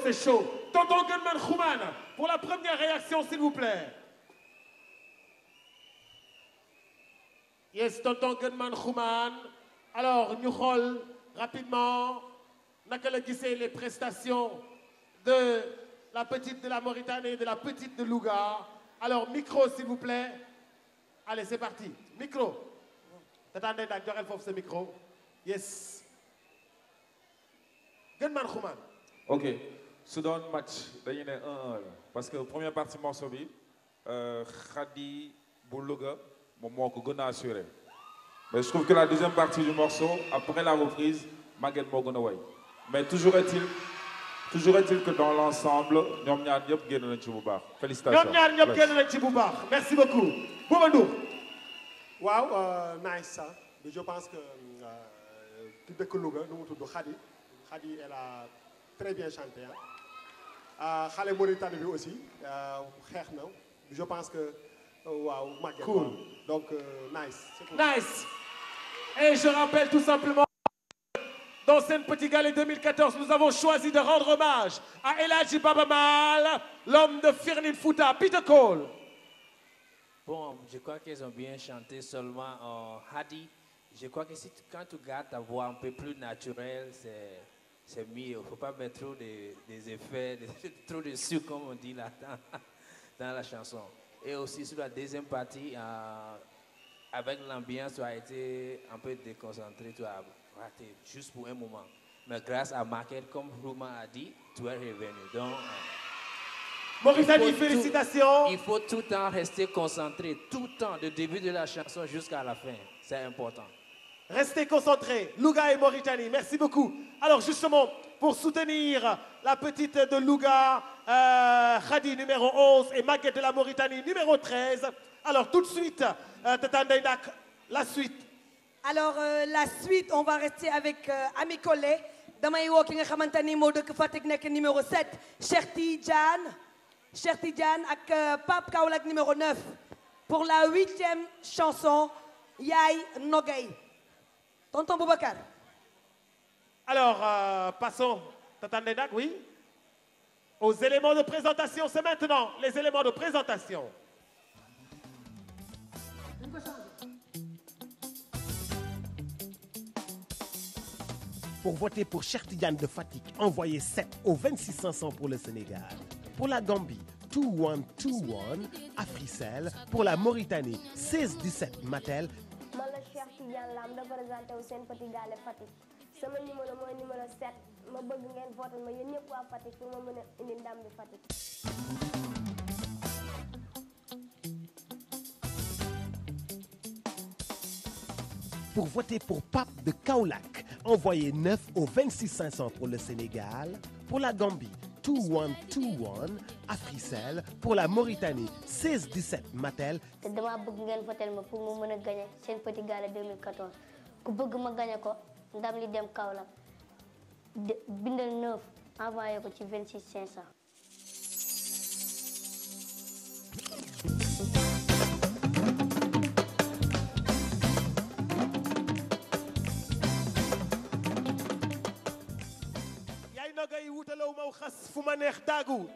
C'est chaud. Tonton Gunman Khouman, pour la première réaction, s'il vous plaît. Yes, Tonton Gunman Khouman. Alors, ñu xool rapidement naka la gisee les prestations de la petite de la Mauritanie et de la petite de Louga. Alors, micro, s'il vous plaît. Allez, c'est parti. Micro. T'attendez, joxel foofu ce micro. Yes. gën man xumaan. ok su doon match dañuy ne 1-1 la parce que première partie morceau bi Khady bu Louga moom moo ko gën a assuré mais je trouve que la deuxième partie du morceau après la reprise Maguette moo gën a way mais toujours est-il que dans l'ensemble ñoom ñaar ñëpp génn nañ ci bu baax félicitations. ñoom ñaar ñëpp génn nañ ci bu baax merci beaucoup Bouba Ndour. waaw nice ça je pense que ki dëkk Louga nu mu tudd Khady elle a très bien chanté ah xale Mauritanie bi aussi xeex na je pense que waaw Maguette. Cool donc nice. C'est cool. Nice. Et je rappelle tout simplement dans Sen Petit Gallé 2014 nous avons choisi de rendre hommage à El Hadji Baba Maal, l'homme de Firnin Fouta, Peter Cole. Bon, je crois qu'ils ont bien chanté seulement Hadi. Je crois que quand tu gardes ta voix un peu plus naturelle, c'est mieux. Il ne faut pas mettre trop des effets, trop de sucre, comme on dit là dans la chanson. Et aussi sur la deuxième partie, avec l'ambiance, tu as été un peu déconcentré, tu as raté juste pour un moment. Mais grâce à Maguette, comme Rouma a dit, tu es revenu. Donc, Mauritanie, félicitations. Il faut tout le temps rester concentré, tout le temps, du début de la chanson jusqu'à la fin. C'est important. Restez concentrés, Louga et Mauritanie, merci beaucoup. Alors justement, pour soutenir la petite de Louga, Khady numéro 11 et Maguette de la Mauritanie numéro 13. Alors tout de suite, Tata Ndeye Ndack, la suite. Alors la suite, on va rester avec Ami Collé. damay woo ki nga xamante ni moo dëkk Fatick nekk numéro 7 Cheikh Tidiane ak Pape Kaolack numéro 9 pour la 8e chanson Yaay Nogay. Tonton Boubacar. Alors passons, Tata Ndeye Ndack, oui, aux éléments de présentation. C'est maintenant les éléments de présentation. Pour voter pour Cheikh Tidiane de Fatick, envoyez 7 au 26 500 pour le Sénégal. Pour la Gambie, 2121 Africell. Pour la Mauritanie, 1617 Matel. man la Cheikh Tidiane Lam da présenté wu Sen Petit Gallé Fatick sama numéro mooy numéro 7 ma bëgg ngeen voté ma yéen ñëpp waa Fatick pour ma mën a indi ndam bi Fatick. Pour voter pour Pape de Kaolack, envoyez 9 au 26 500 pour le Sénégal. Pour la Gambie, 2121 Africell. Pour la Mauritanie, 1617 Matel. te dama bëgg ngeen voté ma pour ma mën a gagné Sen Petit Gallé 2014 ku bëgg ma gagné ko ndam li dem Kaolack bindal 9 envoyé ko ci 26 500.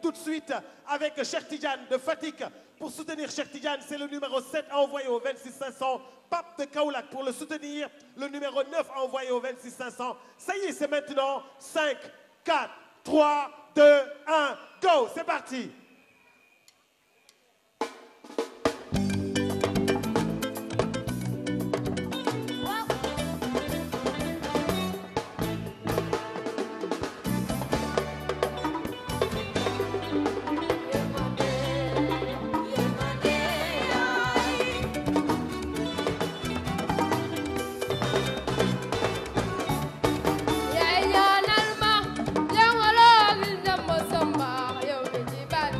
Tout de suite avec Cheikh Tidiane de Fatick. Pour soutenir Cheikh Tidiane, c'est le numéro 7 envoyé au 26 500. Pape de Kaolack pour le soutenir, le numéro 9 envoyé au 26 500. Ça y est, c'est maintenant 5, 4, 3, 2, 1, go, c'est parti. Yaay ñaanal ma, yow nga lool dem ba samba, yow mi ci bari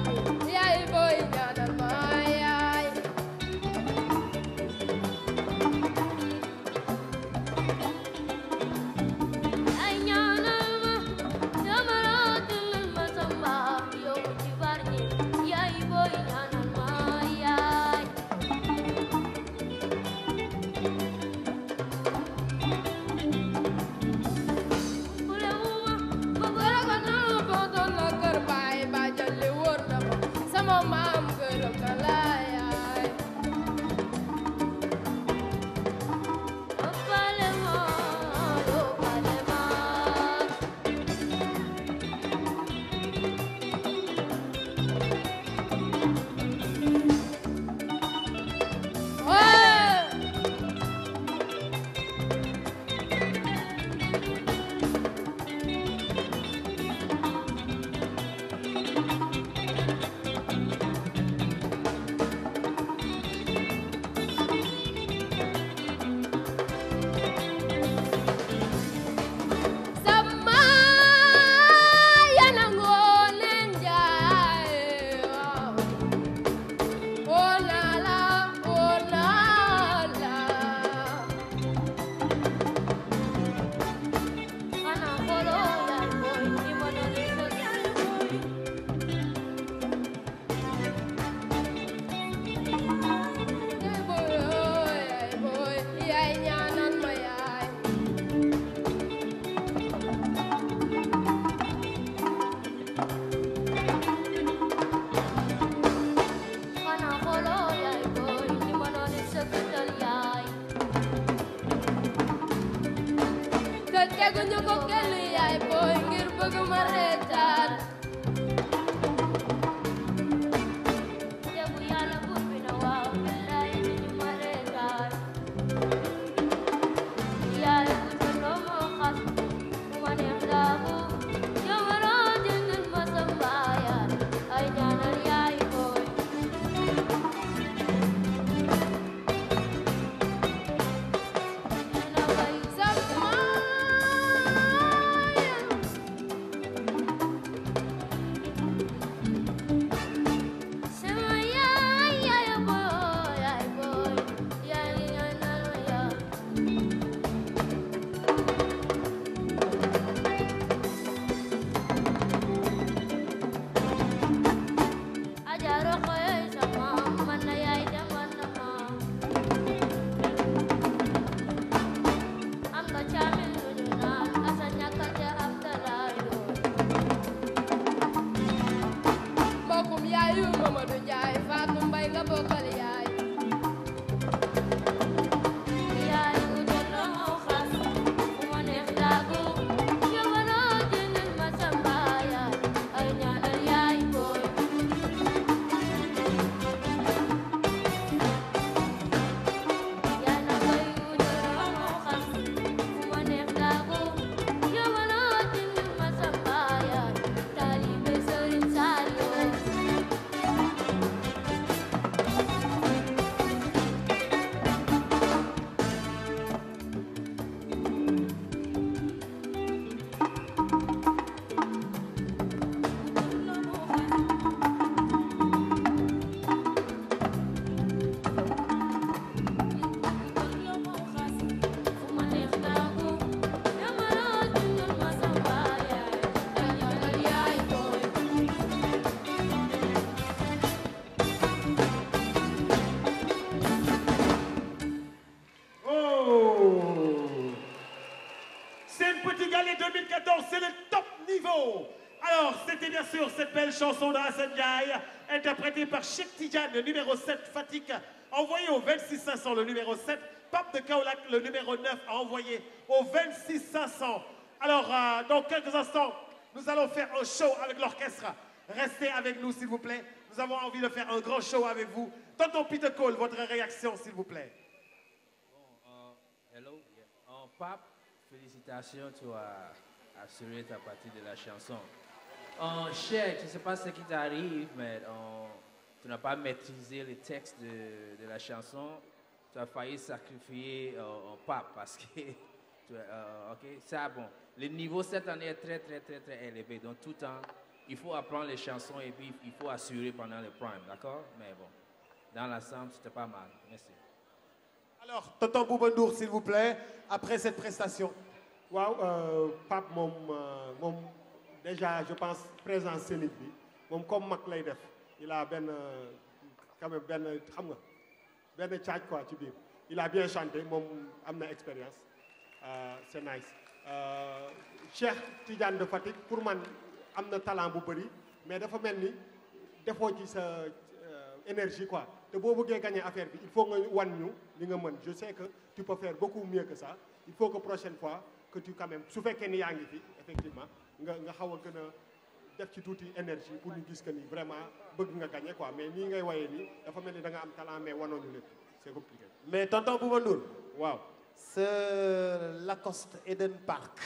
nga teguñu ko kenn yaay booy ngir bëgg ma reetaan Tebu yàlla buur bi na waaw billaay duñu ma reetaan yaay bu sa doomu xas bu ma neex daagu jamono jëndul ma sa mbaayaan ay ñaanal yaay booy na way sama yaay yaay booy yaay ñaanal yaay Ajaro koy sama man na yaay demal na ma am nga caamin lu ñu naan asa ñàkkate Abdalaay mbokkum yaayu Mamadou Njaay Fatou Mbay nga bokkal yaay yaay bu jotoo xas bu ma neex daagu jamono jëndul ma sa mbaayaan ay ñaanal yaay booy yaay na koy bu jotoo xas bu ma neex daagu jamono jëndul ma sa mbaayaan taalibe Sëriñ Saaliw fu ma neex daagu jamono jëndul ma sa mbaayaan ay ñaanal yaay booy Oh! C'est le Petit Galet 2014, c'est le top niveau. Alors, c'était bien sûr cette belle chanson de Hassan Ndiaye, interprétée par Cheikh Tidiane, le numéro 7, Fatick, envoyé au 26 500, le numéro 7. Pape de Kaolack, le numéro 9, a envoyé au 26 500. Alors, dans quelques instants, nous allons faire un show avec l'orchestre. Restez avec nous, s'il vous plaît. Nous avons envie de faire un grand show avec vous. Tonton Peter Cole, votre réaction, s'il vous plaît. Hello. Yeah. Pape, félicitations, tu as assuré ta partie de la chanson. Cher, je ne sais pas ce qui t'arrive, mais tu n'as pas maîtrisé le texte de la chanson. Tu as failli sacrifier Pape parce que, ok, ça bon. Le niveau cette année est très, très, très, très élevé. Donc tout le temps, il faut apprendre les chansons et puis il faut assurer pendant le prime, d'accord? Mais bon, dans l'ensemble, c'était pas mal. Merci. Alors, Tonton Bouba Ndour, s'il vous plaît, après cette prestation. waaw Pape moom déjà je pense présence scénique bi moom comme mag lay def il a benn quand même benn xam nga benn caaj quoi ci biir il a bien chanté moom am na expérience c'est nice Cheikh Tidiane de Fatick pour man am na talent bu bëri mais dafa mel ni defoo ci sa énergie quoi te boo bëggee gagner affaire bi il faut nga wan ñu li nga mën je sais que tu peux faire beaucoup mieux que ça il faut que prochaine fois que tu quand même su fekkee ni yaa ngi fi effectivement nga xaw a gën a def ci tuuti énergie pour ñu gis que ni vraiment bëgg nga gagner quoi mais nii ngay wayee nii dafa mel ni da nga am talent mais wanoo ñu lépp c'est compliqué. Mais Tonton Bouba Ndour, waaw. ce Lacoste Eden Park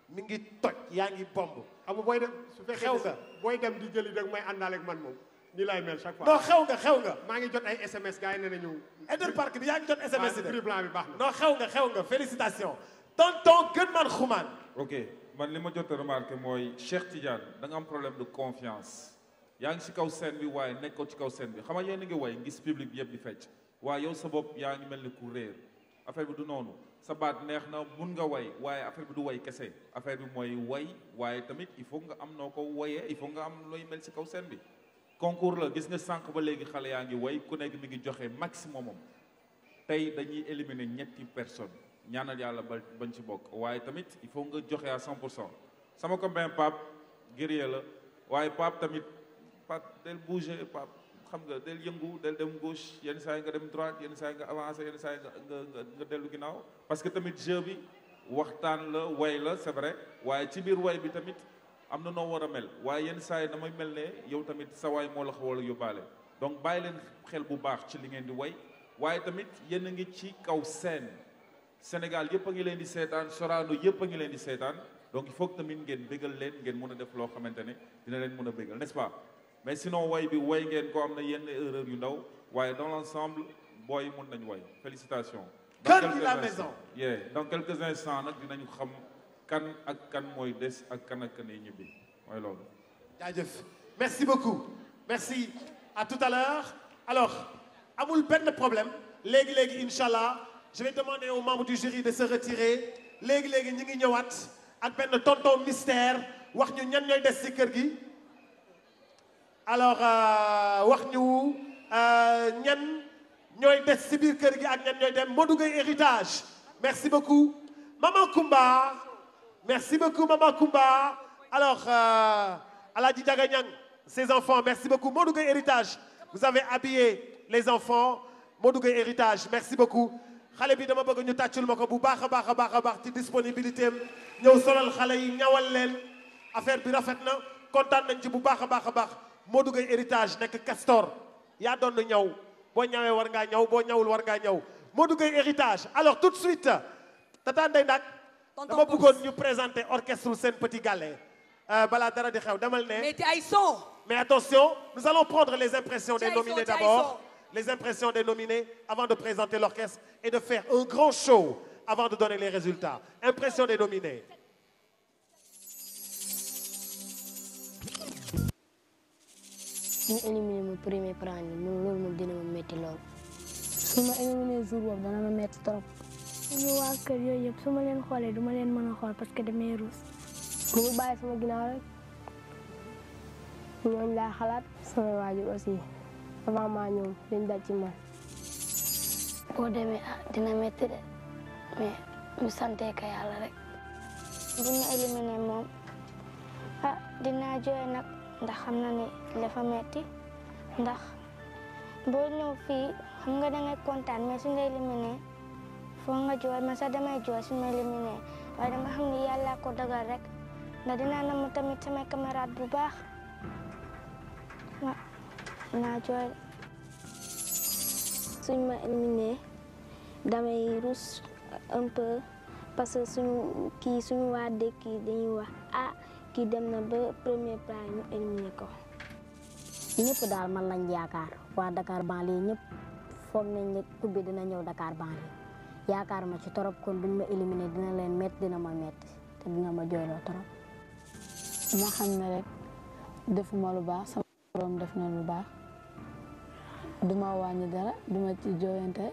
mi ngi toj yaa ngi bomb. xam nga booy dem su fekkee xew nga booy dem di jëli dag may àndaale ak man moom nii laay mel chaque fois. non xew nga. maa ngi jot ay SMS gars yi nee nañu. Eden Park bi yaa ngi jot SMS yi de. prix blanc bi baax na. non xew nga félicitations. Tonton Gënman Xuman. ok man li ma jot a remarqué mooy Cheikh Tidiane da nga am problème de confiance yaa ngi si kaw scène bi waaye nekkoo ci kaw scène bi xam nga yéen a ngi way ngis public bi yëpp di fecc waaye yow sa bopp yaa ngi mel ni ku réer affaire bi du noonu sa baat neex na mun nga way waaye affaire bi du way kese affaire bi mooy way waaye tamit il faut nga am noo ko wayee il faut nga am looy mel si kaw scène bi concours la gis nga sànq ba léegi xale yaa ngi way ku nekk mi ngi joxe maximum am tey dañuy éliminer ñetti personnes ñaanal yàlla bañ ci bokk waaye tamit il faut nga joxe à 100% sama copain Pape guerrier la waaye Pape tamit Pape del bouger Pape xam nga del yëngu del dem gauche yenn saa yi nga dem droite yenn saa yi nga avancé yenn saa yi nga dellu ginnaaw parce que tamit jeu bi waxtaan la way la c'est vrai waaye ci biir way bi tamit am na noo war a mel waaye yenn saa yi damay mel ne yow tamit sa waay moo la xawal a yóbbaale donc bàyyi leen xel bu baax ci li ngeen di way waaye tamit yéen a ngi ci kaw scène Sénégal yëpp a ngi leen di seetaan Sorano yëpp a ngi leen di seetaan donc il faut que tamit ngeen bégal leen ngeen mën a def loo xamante ne dina leen mën a bégal n'est-ce pas mais sinon way bi way ngeen ko am na yenn erreur yu ndaw waaye dans l'ensemble booy mën nañu way félicitations. Kër gi la maison. Dans quelques instants nag dinañu xam kan ak kan mooy des ak kan yi ñibbi mooy loolu. jaajëf merci beaucoup merci à tout à l'heure alors amul benn problème léegi inchallah je vais demander aux membres du jury de se retirer léegi ñu ngi ñëwaat ak benn tonton mystère wax ñu ñan ñooy des ci kër gi alors wax ñu ñan ñooy des ci biir kër gi ak ñan ñooy dem Modou Gueye héritage merci beaucoup Maman Koumba merci beaucoup Maman Koumba alors Aladji Diaga Niang ses enfants merci beaucoup Modou Gueye héritage vous avez habillé les enfants Modou Gueye héritage merci beaucoup xale bi dama bëgg ñu tàccul ma ko bu baax a baax ci disponibilité am ñëw solal xale yi ñawal leen affaire bi rafet na kontaan nañ ci bu baax a baax Modou Gueye héritage nekk Castor yaa doon ñaw boo ñawee war ngaa ñaw boo ñawul war ngaa ñaw Modou Gueye héritage alors tout de suite Tata Ndeye Ndak dama bëggoon ñu présenter orchestre Sen Petit Gallé balaa dara di xew demal ne metti ay son mais attention nous allons prendre les impressions des nominés d'abord les impressions des nominés avant de présenter l'orchestre et de faire un grand show avant de donner les résultats. Impressions des nominés. ñu éliminé ma premier prix bi loolu moom dina ma métti lool. su ma éliminé jour boobu dana ma métti trop. ñu waa kër yooyu yëpp su ma leen xoolee du ma leen mën a xool parce que damay ruus. bu ñu bàyyi sama ginnaaw rek ñooñu laa xalaat sama waajur aussi. avant maa ñëw dañ dal ci man. boo demee dina métti de mais ñu sante ka yàlla rek. bu ñu éliminé moom dinaa jooy nag ndax xam na ni dafa métti ndax boo ñëw fii xam nga dangay kontaan mais suñu éliminé foo nga jooy man sax damay jooy suñu éliminé waaye dama xam ni yàlla ko dogal rek ndax dinaa namm tamit samay camarade bu baax naa jooy suñ ma éliminé damay rus un peu parce que suñu waa dëkk yi dañuy wax kii dem na ba premier prix ñu éliminé ko. ñëpp daal man lañ yaakaar waa Dakar banlieue ñëpp foog nañ ne coupe bi dina ñëw Dakar banlieue yaakaar ma ci torop kon buñ ma éliminé dina leen métti dina ma métti te dina ma jooyloo torop. ma xam ne rek defuma lu baax sama borom def na lu baax duma wàññi dara duma ci jooyante.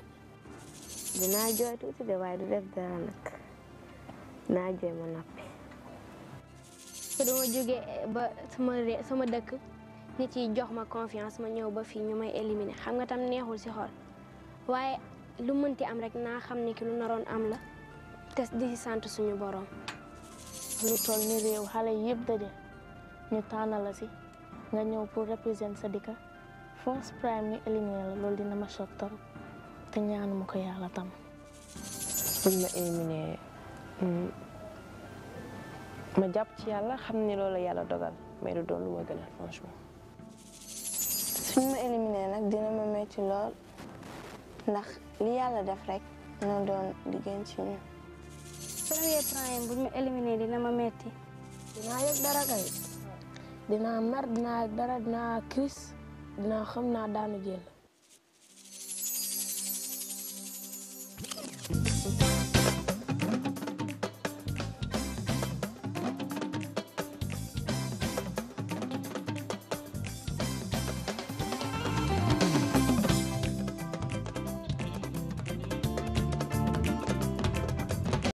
dinaa jooy tuuti de waaye du def dara nag naa jooy ma noppi. te dama jógee ba sama dëkk nit yi jox ma confiance ma ñëw ba fii ñu may éliminer xam nga tam neexul ci xol waaye lu mënti am rek naa xam ni ki lu naroon am la te di ci sant suñu borom. lu toll ni réew xale yëpp daje ñu tànn la ci nga ñëw pour représenter sa dëkk first prime ñu éliminer la loolu dina ma choc trop te ñaanuma ko yàlla tam. buñ ma éliminé ma jàpp ci yàlla xam ni loolu la yàlla dogal mais du doon lu ma gënal franchement. suñ ma éliminé nag dina ma metti lool ndax li yàlla def rek na doon li gën ci ñun. premier prime buñ ma éliminé dina ma metti. dinaa yëg dara kay dinaa mer dinaa yëg dara dinaa crise dinaa xam naa daanu jël.